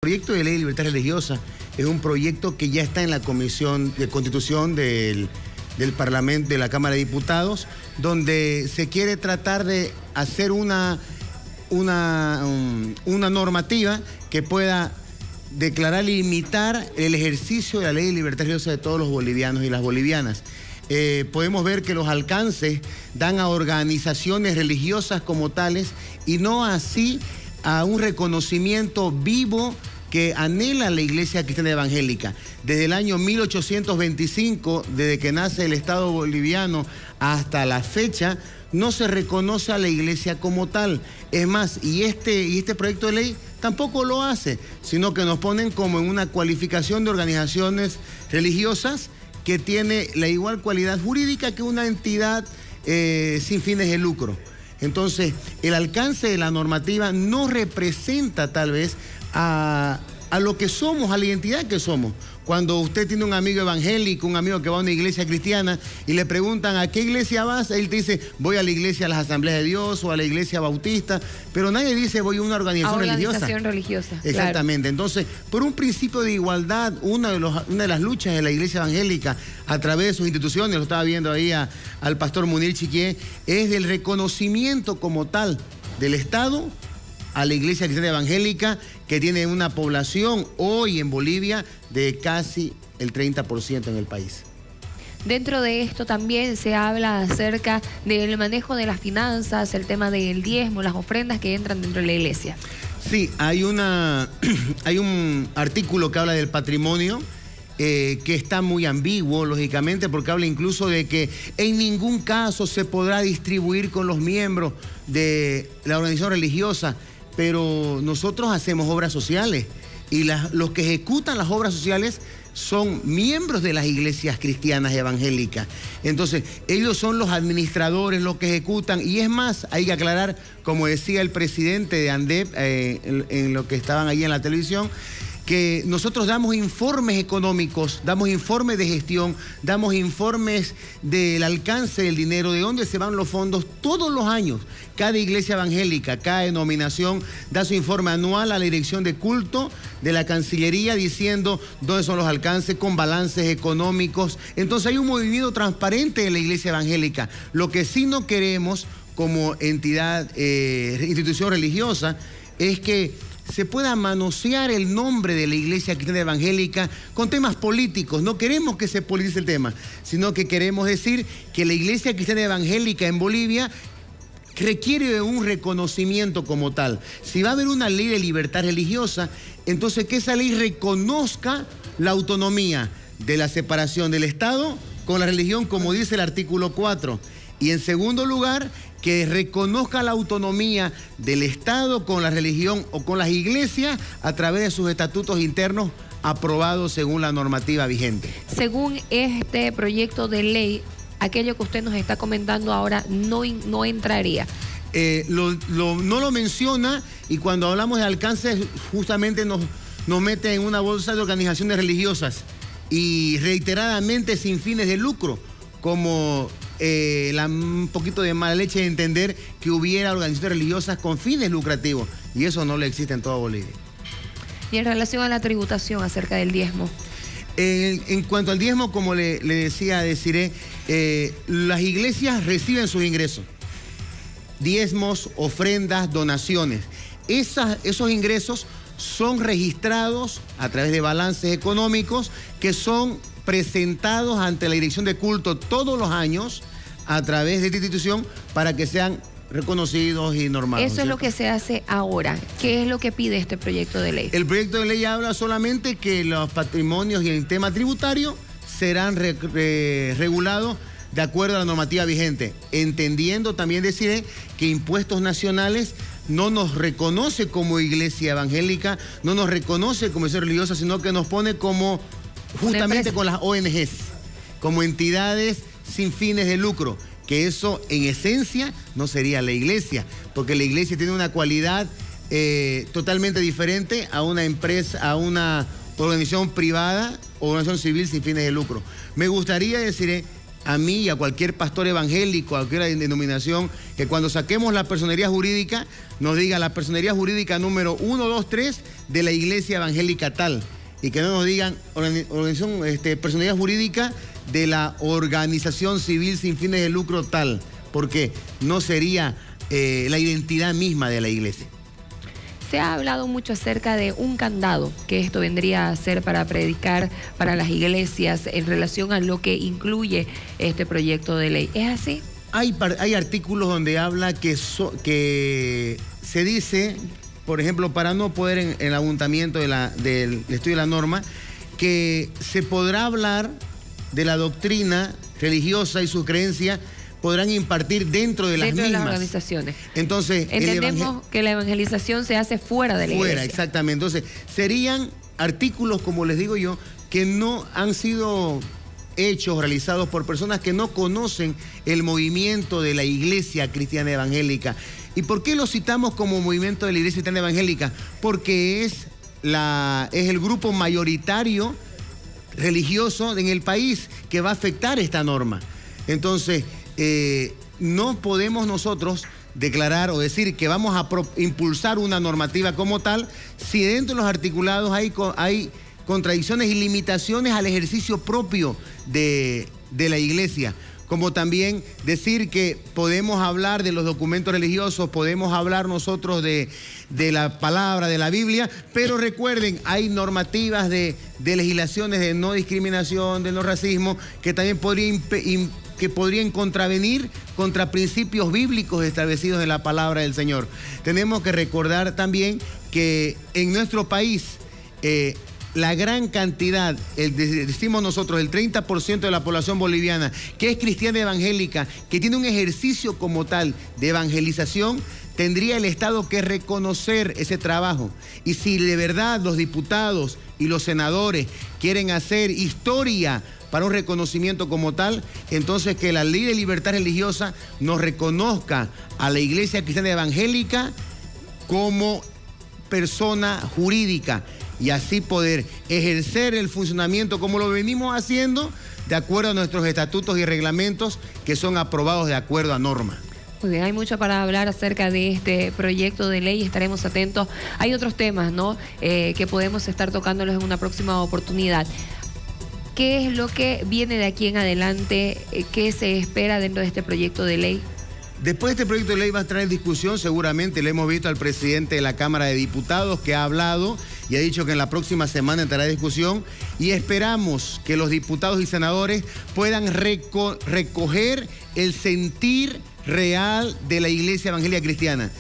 El proyecto de ley de libertad religiosa es un proyecto que ya está en la Comisión de Constitución del Parlamento, de la Cámara de Diputados, donde se quiere tratar de hacer una normativa que pueda declarar y limitar el ejercicio de la ley de libertad religiosa de todos los bolivianos y las bolivianas. Podemos ver que los alcances dan a organizaciones religiosas como tales y no así a un reconocimiento vivo que anhela la Iglesia Cristiana Evangélica. Desde el año 1825, desde que nace el Estado boliviano hasta la fecha, no se reconoce a la Iglesia como tal. Es más, y este proyecto de ley tampoco lo hace, sino que nos ponen como en una cualificación de organizaciones religiosas que tiene la igual cualidad jurídica que una entidad sin fines de lucro. Entonces, el alcance de la normativa no representa tal vez a lo que somos, a la identidad que somos. Cuando usted tiene un amigo evangélico, un amigo que va a una iglesia cristiana y le preguntan ¿a qué iglesia vas? Él te dice voy a la iglesia de las Asambleas de Dios o a la iglesia bautista, pero nadie dice voy a una organización religiosa. Exactamente. Claro. Entonces, por un principio de igualdad, una de las luchas de la iglesia evangélica a través de sus instituciones, lo estaba viendo ahí al pastor Munir Chiquié, es del reconocimiento como tal del Estado a la Iglesia Cristiana Evangélica, que tiene una población hoy en Bolivia de casi el 30% en el país. Dentro de esto también se habla acerca del manejo de las finanzas, el tema del diezmo, las ofrendas que entran dentro de la iglesia. Sí, hay un artículo que habla del patrimonio, que está muy ambiguo, lógicamente, porque habla incluso de que en ningún caso se podrá distribuir con los miembros de la organización religiosa, pero nosotros hacemos obras sociales y los que ejecutan las obras sociales son miembros de las iglesias cristianas y evangélicas. Entonces, ellos son los administradores, los que ejecutan, y es más, hay que aclarar, como decía el presidente de ANDEP, en lo que estaban ahí en la televisión, que nosotros damos informes económicos, damos informes de gestión, damos informes del alcance del dinero, de dónde se van los fondos todos los años. Cada iglesia evangélica, cada denominación da su informe anual a la dirección de culto de la Cancillería diciendo dónde son los alcances con balances económicos. Entonces hay un movimiento transparente en la iglesia evangélica. Lo que sí no queremos como entidad, institución religiosa, es que se pueda manosear el nombre de la Iglesia Cristiana Evangélica con temas políticos. No queremos que se politice el tema, sino que queremos decir que la Iglesia Cristiana Evangélica en Bolivia requiere de un reconocimiento como tal. Si va a haber una ley de libertad religiosa, entonces que esa ley reconozca la autonomía de la separación del Estado con la religión, como dice el artículo 4. Y en segundo lugar, que reconozca la autonomía del Estado con la religión o con las iglesias a través de sus estatutos internos aprobados según la normativa vigente. Según este proyecto de ley, aquello que usted nos está comentando ahora no entraría. No lo menciona, y cuando hablamos de alcance justamente nos mete en una bolsa de organizaciones religiosas y reiteradamente sin fines de lucro, como un poquito de mala leche de entender que hubiera organizaciones religiosas con fines lucrativos, y eso no le existe en toda Bolivia. Y en relación a la tributación acerca del diezmo. En cuanto al diezmo, como le decía Desiree, las iglesias reciben sus ingresos, diezmos, ofrendas, donaciones. Esos ingresos son registrados a través de balances económicos que son presentados ante la dirección de culto todos los años a través de esta institución para que sean reconocidos y normados. Eso es lo que se hace ahora. ¿Qué es lo que pide este proyecto de ley? El proyecto de ley habla solamente que los patrimonios y el tema tributario serán regulados de acuerdo a la normativa vigente, entendiendo también decir que impuestos nacionales no nos reconoce como iglesia evangélica, no nos reconoce como iglesia religiosa, sino que nos pone como justamente con las ONGs, como entidades sin fines de lucro, que eso en esencia no sería la iglesia, porque la iglesia tiene una cualidad totalmente diferente a una empresa, a una organización privada o organización civil sin fines de lucro. Me gustaría decir a mí y a cualquier pastor evangélico, a cualquier denominación, que cuando saquemos la personería jurídica, nos diga la personería jurídica número 1, 2, 3 de la iglesia evangélica tal. Y que no nos digan organización, personería jurídica de la organización civil sin fines de lucro tal, porque no sería la identidad misma de la iglesia. Se ha hablado mucho acerca de un candado que esto vendría a ser para predicar para las iglesias en relación a lo que incluye este proyecto de ley. ¿Es así? Hay artículos donde habla que se dice, por ejemplo, para no poder en el apuntamiento del estudio de la norma, que se podrá hablar de la doctrina religiosa y sus creencias podrán impartir dentro de las mismas. Dentro de las organizaciones. Entonces, entendemos que la evangelización se hace fuera de la iglesia. Fuera, exactamente. Entonces, serían artículos, como les digo yo, que no han sido hechos, realizados por personas que no conocen el movimiento de la iglesia cristiana evangélica. ¿Y por qué lo citamos como movimiento de la iglesia cristiana evangélica? Porque es el grupo mayoritario religioso en el país que va a afectar esta norma. Entonces, no podemos nosotros declarar o decir que vamos a impulsar una normativa como tal si dentro de los articulados hay contradicciones y limitaciones al ejercicio propio de la iglesia. Como también decir que podemos hablar de los documentos religiosos, podemos hablar nosotros de la palabra, de la Biblia, pero recuerden, hay normativas de legislaciones de no discriminación, de no racismo, que también podrían contravenir contra principios bíblicos establecidos en la palabra del Señor. Tenemos que recordar también que en nuestro país la gran cantidad, decimos nosotros, el 30% de la población boliviana que es cristiana evangélica, que tiene un ejercicio como tal de evangelización, tendría el Estado que reconocer ese trabajo. Y si de verdad los diputados y los senadores quieren hacer historia para un reconocimiento como tal, entonces que la ley de libertad religiosa nos reconozca a la iglesia cristiana evangélica como persona jurídica y así poder ejercer el funcionamiento como lo venimos haciendo de acuerdo a nuestros estatutos y reglamentos que son aprobados de acuerdo a norma. Muy bien, hay mucho para hablar acerca de este proyecto de ley, estaremos atentos. Hay otros temas, ¿no?, que podemos estar tocándolos en una próxima oportunidad. ¿Qué es lo que viene de aquí en adelante? ¿Qué se espera dentro de este proyecto de ley? Después de este proyecto de ley va a estar en discusión, seguramente le hemos visto al presidente de la Cámara de Diputados que ha hablado y ha dicho que en la próxima semana entrará en discusión y esperamos que los diputados y senadores puedan recoger el sentir real de la Iglesia Evangélica Cristiana.